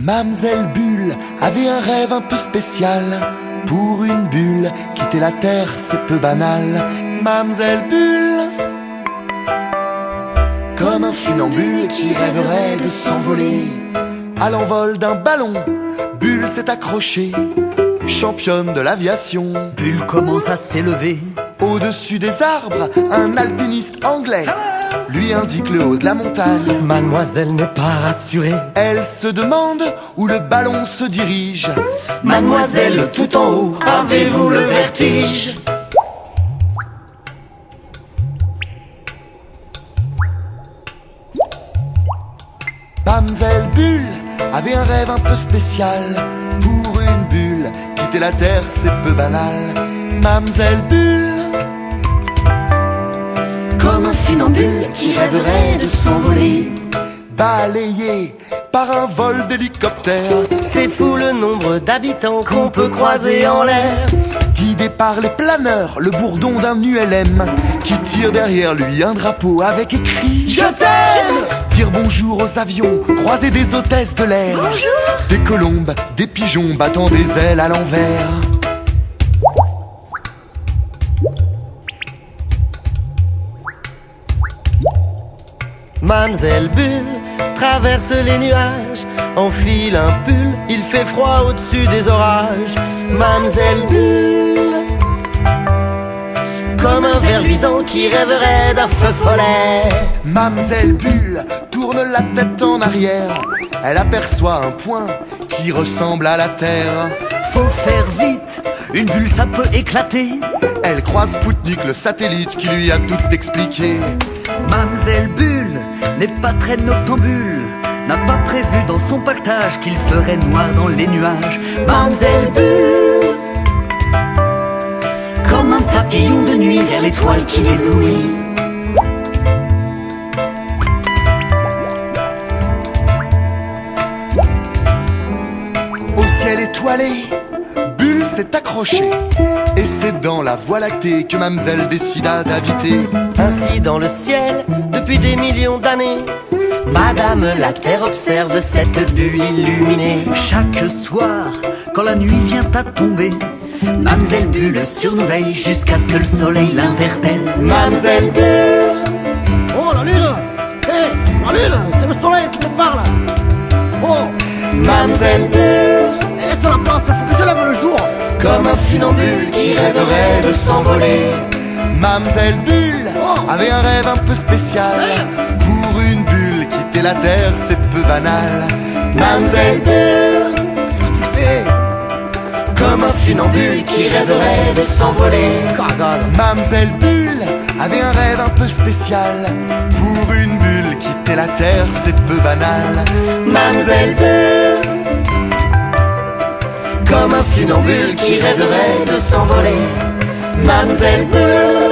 Mamselle Bulle avait un rêve un peu spécial. Pour une bulle, quitter la terre, c'est peu banal. Mamselle Bulle, comme un funambule qui rêverait de s'envoler. À l'envol d'un ballon, Bulle s'est accrochée, championne de l'aviation. Bulle commence à s'élever. Au-dessus des arbres, un alpiniste anglais lui indique le haut de la montagne. Mademoiselle n'est pas rassurée. Elle se demande où le ballon se dirige. Mademoiselle, tout en haut, avez-vous le vertige? Mamselle Bulle avait un rêve un peu spécial. Pour une bulle, quitter la terre, c'est peu banal. Mamselle Bulle, comme un funambule qui rêverait de s'envoler. balayée par un vol d'hélicoptère, C'est fou le nombre d'habitants qu'on peut croiser en l'air. guidé par les planeurs, le bourdon d'un ULM qui tire derrière lui un drapeau avec écrit Je t'aime. Dire bonjour aux avions, croiser des hôtesses de l'air. Des colombes, des pigeons battant des ailes à l'envers. Mamselle Bulle traverse les nuages, enfile un pull, il fait froid au-dessus des orages. Mamselle Bulle, comme un ver luisant qui rêverait d'un feu follet. Mamselle Bulle tourne la tête en arrière. Elle aperçoit un point qui ressemble à la terre. Faut faire vite, une bulle ça peut éclater. Elle croise Spoutnik, le satellite, qui lui a tout expliqué. Mamselle Bulle n'est pas très noctambule, n'a pas prévu dans son pactage qu'il ferait noir dans les nuages. Mamselle Bulle, comme un papillon de nuit vers l'étoile qui l'éblouit. Au ciel étoilé, Bulle s'est accrochée. Et c'est dans la Voie lactée que Mamselle décida d'habiter. Ainsi dans le ciel, depuis des millions d'années, Madame la Terre observe cette bulle illuminée. Chaque soir, quand la nuit vient à tomber, Mamselle Bulle surveille jusqu'à ce que le soleil l'interpelle. Mamselle Bulle, Oh la lune! Hé, la lune, c'est le soleil qui te parle! Oh, Mamselle Bulle, laisse la place, faut que je lève le jour! comme un funambule qui rêverait de s'envoler. Mamselle Bulle avait un rêve un peu spécial. Pour une bulle, quitter la terre, c'est peu banal. Mamselle Bulle, Qu'est-ce que tu fais? comme un funambule qui rêverait de s'envoler. Mamselle Bulle avait un rêve un peu spécial. Pour une bulle, quitter la terre, c'est peu banal. Mamselle Bulle, comme un funambule qui rêverait de s'envoler. Mamselle Bulle.